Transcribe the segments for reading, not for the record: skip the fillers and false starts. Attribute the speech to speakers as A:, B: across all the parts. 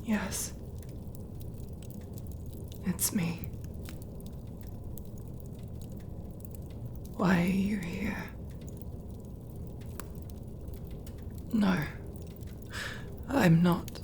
A: Yes. It's me. Why are you here? No. I'm not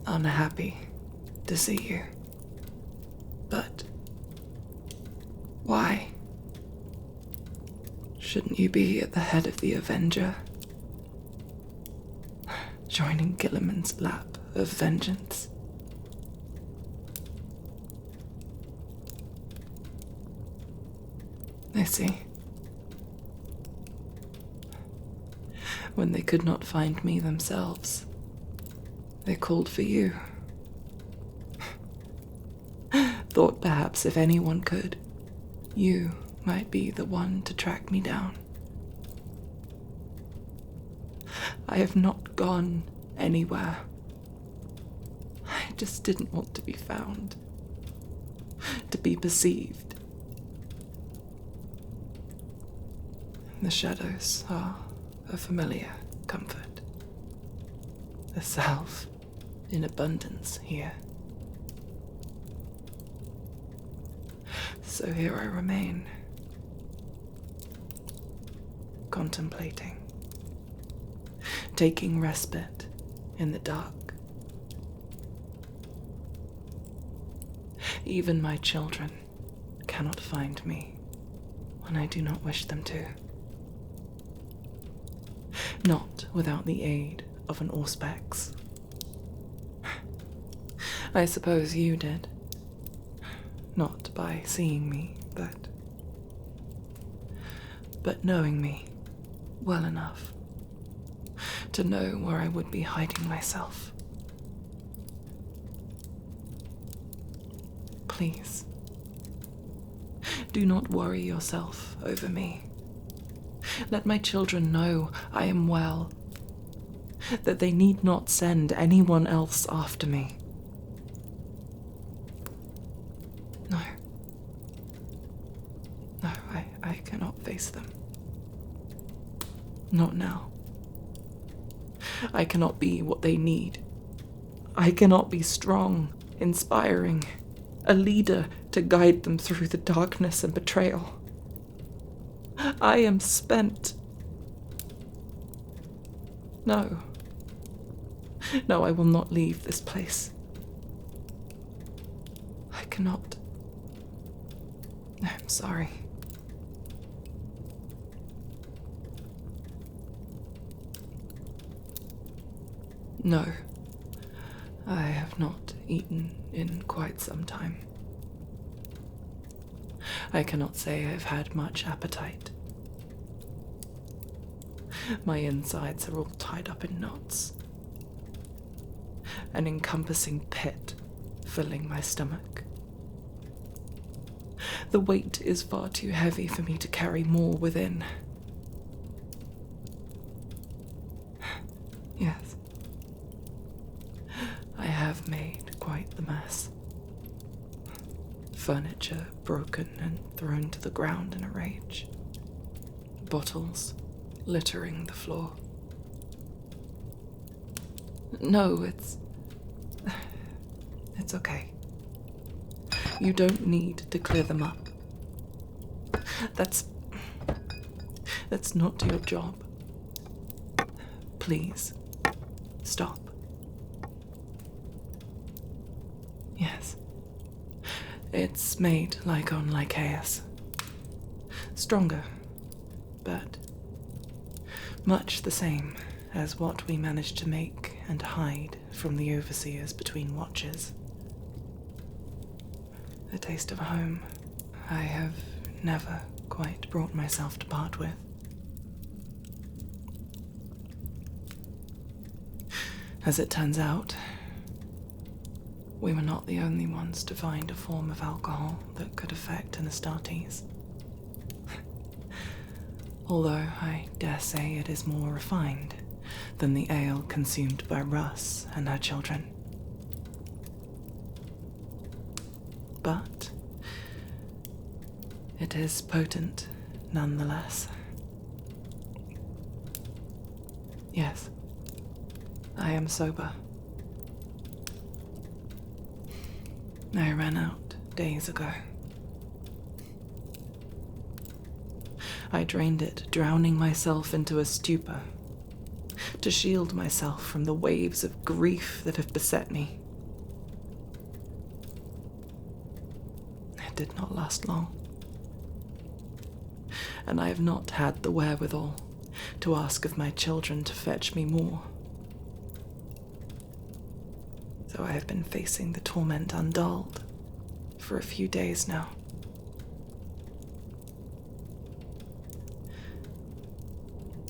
A: unhappy to see you. But why? Shouldn't you be at the head of the Avenger? Joining Gilliman's lap of vengeance? I see. When they could not find me themselves, they called for you. Thought perhaps if anyone could, you might be the one to track me down. I have not gone anywhere. I just didn't want to be found, to be perceived. The shadows are a familiar comfort. A salve in abundance here. So here I remain, contemplating, taking respite in the dark. Even my children cannot find me when I do not wish them to. Not without the aid of an Auspex. I suppose you did. Not by seeing me, but knowing me well enough to know where I would be hiding myself. Please, do not worry yourself over me. Let my children know I am well, that they need not send anyone else after me. No, I cannot face them. Not now. I cannot be what they need. I cannot be strong, inspiring, a leader to guide them through the darkness and betrayal. I am spent. No, I will not leave this place. I cannot. I'm sorry. No, I have not eaten in quite some time. I cannot say I've had much appetite. My insides are all tied up in knots. An encompassing pit filling my stomach. The weight is far too heavy for me to carry more within. Yes. I have made quite the mess. Furniture broken and thrown to the ground in a rage. Bottles littering the floor. No, it's okay. You don't need to clear them up. That's not your job. Please, stop. Yes. It's made like on Lycaeus. Stronger, but much the same as what we managed to make and hide from the overseers between watches. The taste of home I have never quite brought myself to part with. As it turns out, we were not the only ones to find a form of alcohol that could affect an Astartes. Although I dare say it is more refined than the ale consumed by Russ and her children. But it is potent nonetheless. Yes, I am sober. I ran out days ago. I drained it, drowning myself into a stupor, to shield myself from the waves of grief that have beset me. It did not last long, and I have not had the wherewithal to ask of my children to fetch me more. So I have been facing the torment undulled for a few days now.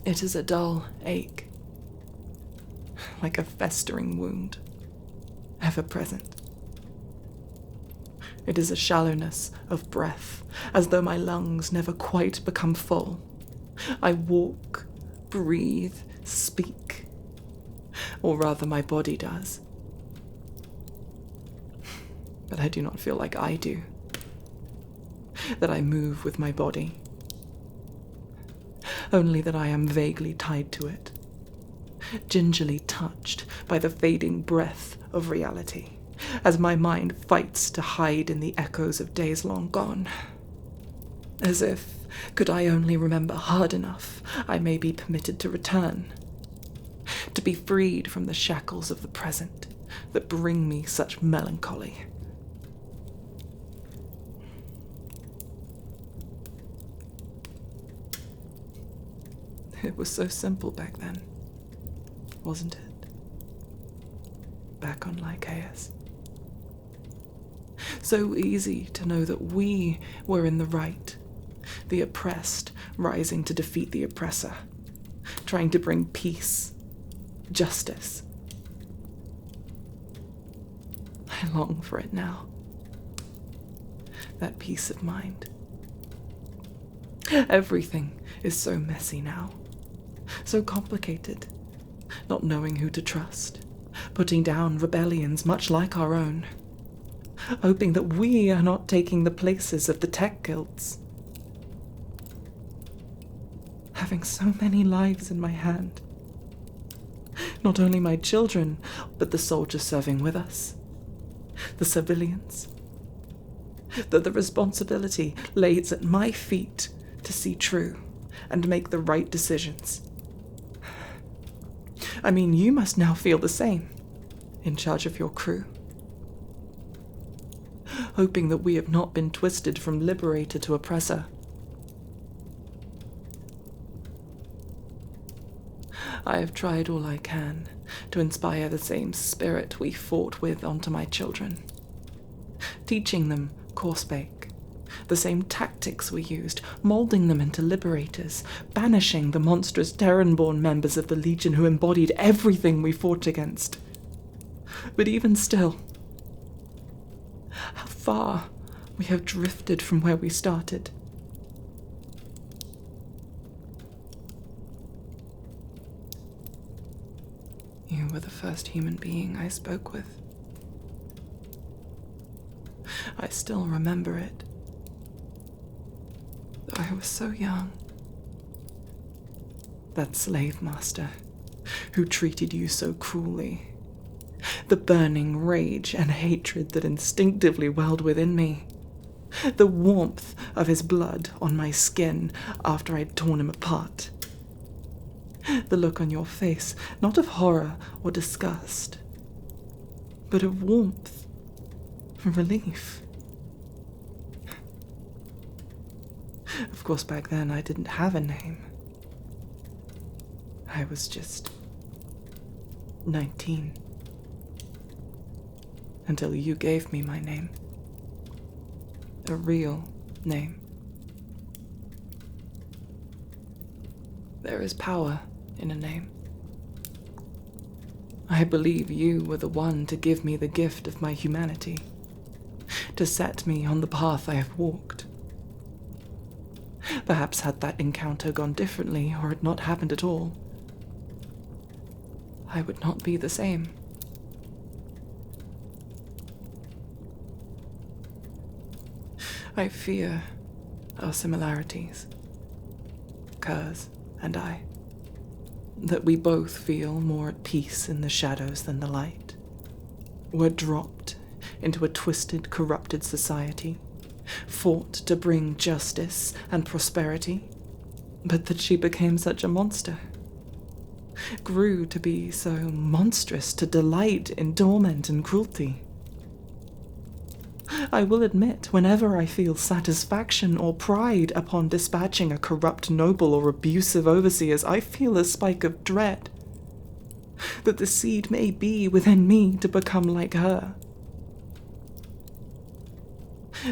A: It is a dull ache, like a festering wound, ever present. It is a shallowness of breath, as though my lungs never quite become full. I walk, breathe, speak, or rather my body does. But I do not feel like I do, that I move with my body. Only that I am vaguely tied to it, gingerly touched by the fading breath of reality, as my mind fights to hide in the echoes of days long gone. As if, could I only remember hard enough, I may be permitted to return, to be freed from the shackles of the present that bring me such melancholy. It was so simple back then, wasn't it? Back on Lycaeus. So easy to know that we were in the right, the oppressed rising to defeat the oppressor, trying to bring peace, justice. I long for it now. That peace of mind. Everything is so messy now. So complicated, not knowing who to trust, putting down rebellions much like our own, hoping that we are not taking the places of the tech guilds. Having so many lives in my hand, not only my children, but the soldiers serving with us, the civilians, that the responsibility lays at my feet to see true and make the right decisions. I mean, you must now feel the same, in charge of your crew. Hoping that we have not been twisted from liberator to oppressor. I have tried all I can to inspire the same spirit we fought with onto my children, teaching them Corspake, the same tactics we used, moulding them into liberators, banishing the monstrous Terran-born members of the Legion who embodied everything we fought against. But even still, how far we have drifted from where we started. You were the first human being I spoke with. I still remember it. Though I was so young. That slave master who treated you so cruelly. The burning rage and hatred that instinctively welled within me. The warmth of his blood on my skin after I'd torn him apart. The look on your face, not of horror or disgust, but of warmth, relief. Of course, back then I didn't have a name. I was just 19. Until you gave me my name. A real name. There is power in a name. I believe you were the one to give me the gift of my humanity, to set me on the path I have walked. Perhaps had that encounter gone differently, or had not happened at all, I would not be the same. I fear our similarities, Kurz and I, that we both feel more at peace in the shadows than the light. We're dropped into a twisted, corrupted society, fought to bring justice and prosperity, but that she became such a monster, grew to be so monstrous to delight in torment and cruelty. I will admit, whenever I feel satisfaction or pride upon dispatching a corrupt noble or abusive overseers, I feel a spike of dread that the seed may be within me to become like her.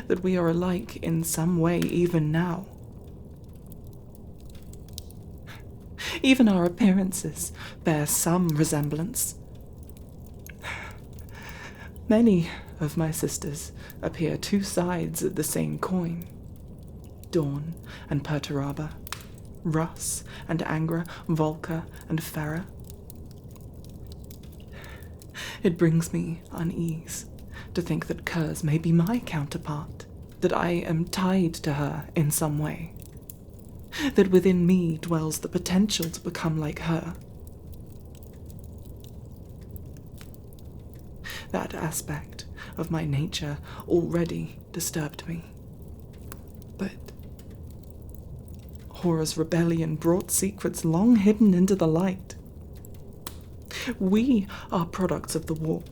A: That we are alike in some way even now. Even our appearances bear some resemblance. Many of my sisters appear two sides of the same coin. Dawn and Perturaba, Russ and Angra, Volca and Farah. It brings me unease to think that Kurz may be my counterpart, that I am tied to her in some way, that within me dwells the potential to become like her. That aspect of my nature already disturbed me. But Horus' rebellion brought secrets long hidden into the light. We are products of the war.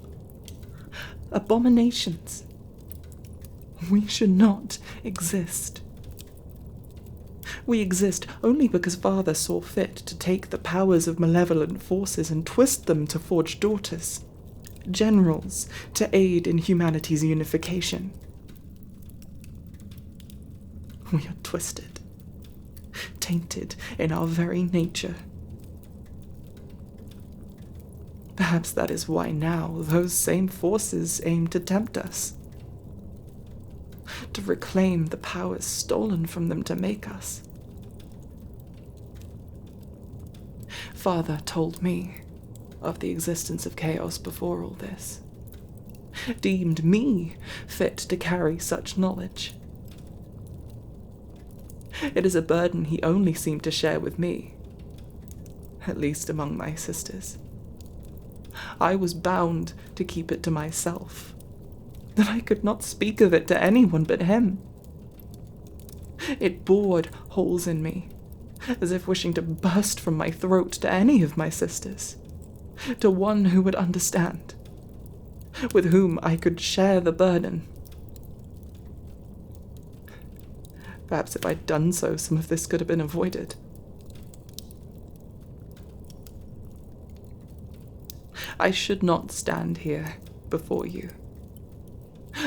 A: Abominations. We should not exist. We exist only because Father saw fit to take the powers of malevolent forces and twist them to forge daughters, generals to aid in humanity's unification. We are twisted, tainted in our very nature. Perhaps that is why now those same forces aim to tempt us, to reclaim the powers stolen from them to make us. Father told me of the existence of chaos before all this, deemed me fit to carry such knowledge. It is a burden he only seemed to share with me, at least among my sisters. I was bound to keep it to myself, that I could not speak of it to anyone but him. It bored holes in me, as if wishing to burst from my throat to any of my sisters, to one who would understand, with whom I could share the burden. Perhaps if I'd done so, some of this could have been avoided. I should not stand here before you.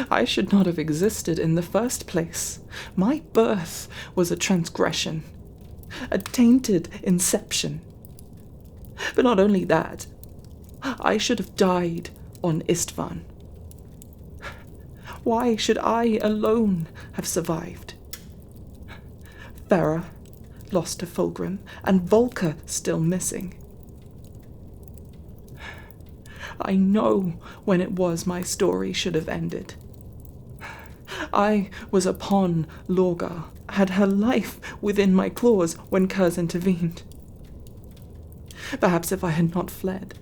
A: I should not have existed in the first place. My birth was a transgression, a tainted inception. But not only that, I should have died on Istvan. Why should I alone have survived? Farah lost to Fulgrim, and Volca still missing. I know when it was my story should have ended. I was a pawn lorgar, had her life within my claws when Kurz intervened. Perhaps if I had not fled,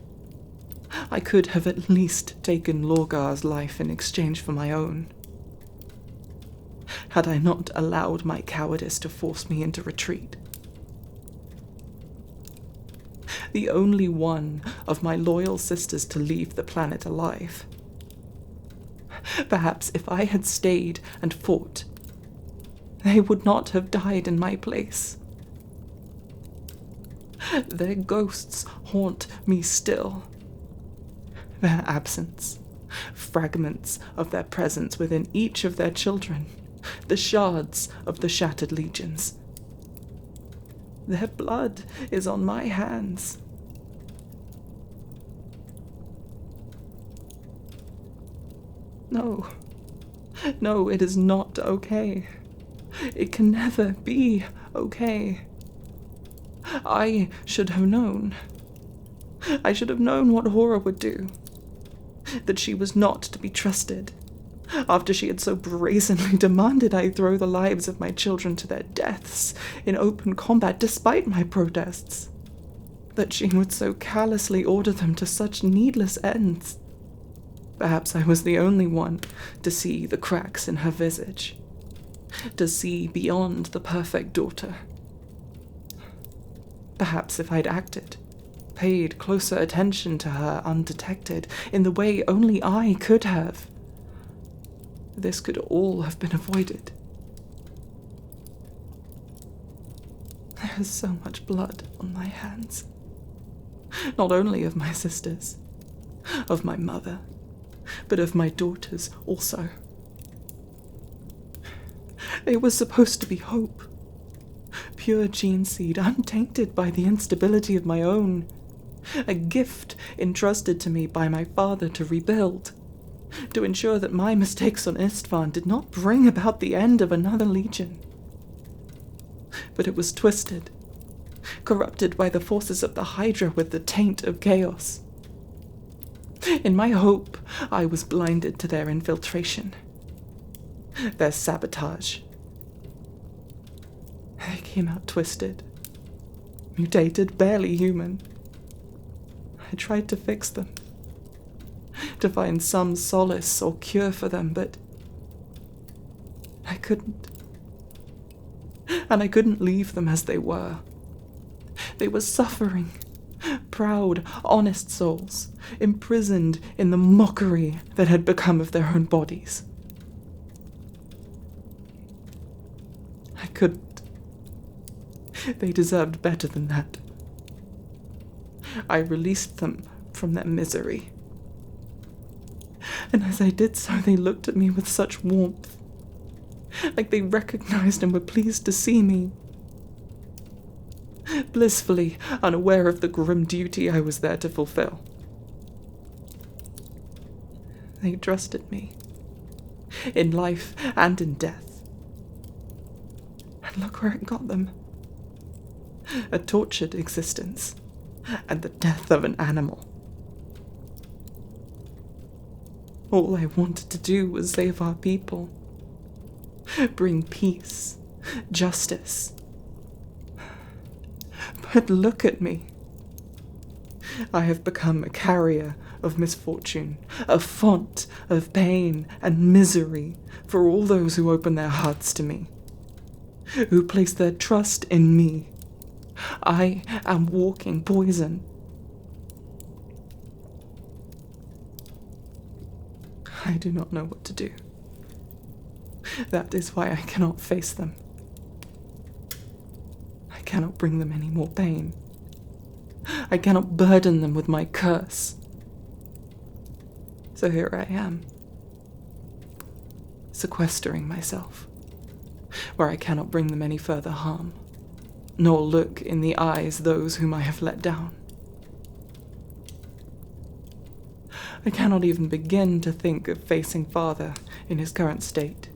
A: I could have at least taken Lorgar's life in exchange for my own. Had I not allowed my cowardice to force me into retreat. The only one of my loyal sisters to leave the planet alive. Perhaps if I had stayed and fought, they would not have died in my place. Their ghosts haunt me still. Their absence, fragments of their presence within each of their children, the shards of the shattered legions. Their blood is on my hands. No, it is not okay. It can never be okay. I should have known. I should have known what Horror would do. That she was not to be trusted. After she had so brazenly demanded I throw the lives of my children to their deaths in open combat despite my protests. That she would so callously order them to such needless ends. Perhaps I was the only one to see the cracks in her visage, to see beyond the perfect daughter. Perhaps if I'd acted, paid closer attention to her undetected, in the way only I could have, this could all have been avoided. There is so much blood on my hands. Not only of my sisters, of my mother, but of my daughters also. They were supposed to be hope. Pure gene seed, untainted by the instability of my own. A gift entrusted to me by my father to rebuild, to ensure that my mistakes on Istvan did not bring about the end of another legion. But it was twisted, corrupted by the forces of the Hydra with the taint of chaos. In my hope, I was blinded to their infiltration, their sabotage. They came out twisted, mutated, barely human. I tried to fix them, to find some solace or cure for them, but I couldn't. And I couldn't leave them as they were. They were suffering, proud, honest souls, imprisoned in the mockery that had become of their own bodies. I couldn't. They deserved better than that. I released them from their misery. And as I did so, they looked at me with such warmth, like they recognized and were pleased to see me. Blissfully unaware of the grim duty I was there to fulfill. They trusted me, in life and in death. And look where it got them. A tortured existence, and the death of an animal. All I wanted to do was save our people, bring peace, justice. But look at me. I have become a carrier of misfortune, a font of pain and misery for all those who open their hearts to me, who place their trust in me. I am walking poison. I do not know what to do. That is why I cannot face them. I cannot bring them any more pain. I cannot burden them with my curse. So here I am, sequestering myself, where I cannot bring them any further harm, nor look in the eyes those whom I have let down. I cannot even begin to think of facing father in his current state.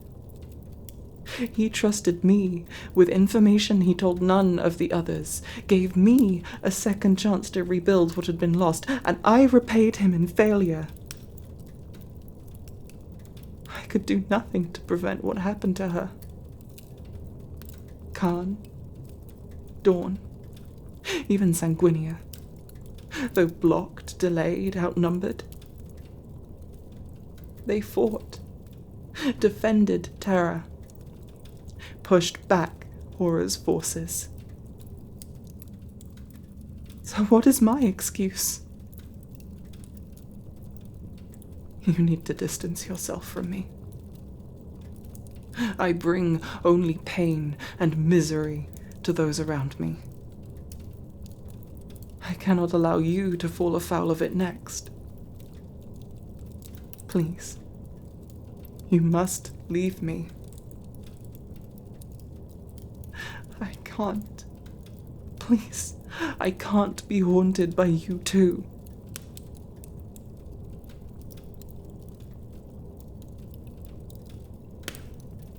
A: He trusted me with information he told none of the others, gave me a second chance to rebuild what had been lost, and I repaid him in failure. I could do nothing to prevent what happened to her. Khan, Dawn, even Sanguinia, though blocked, delayed, outnumbered, they fought, defended Terra, pushed back Horus' forces. So what is my excuse? You need to distance yourself from me. I bring only pain and misery to those around me. I cannot allow you to fall afoul of it next. Please, you must leave me. I can't. Please, I can't be haunted by you too.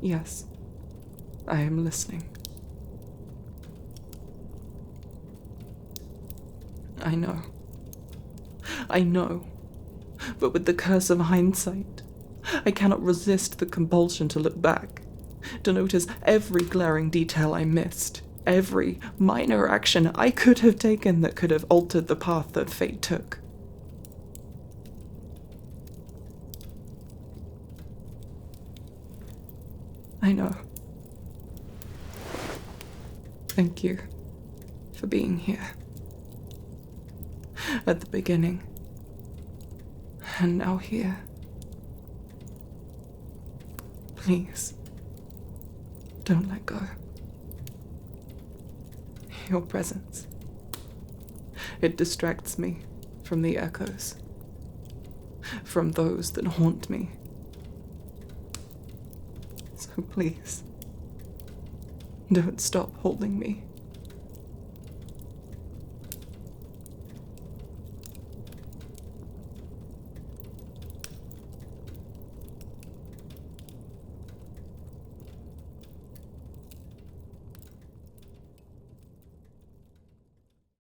A: Yes, I am listening. I know. But with the curse of hindsight, I cannot resist the compulsion to look back, to notice every glaring detail I missed, every minor action I could have taken that could have altered the path that fate took. I know. Thank you for being here. At the beginning. And now here. Please, don't let go. Your presence. It distracts me from the echoes. From those that haunt me. So please, don't stop holding me.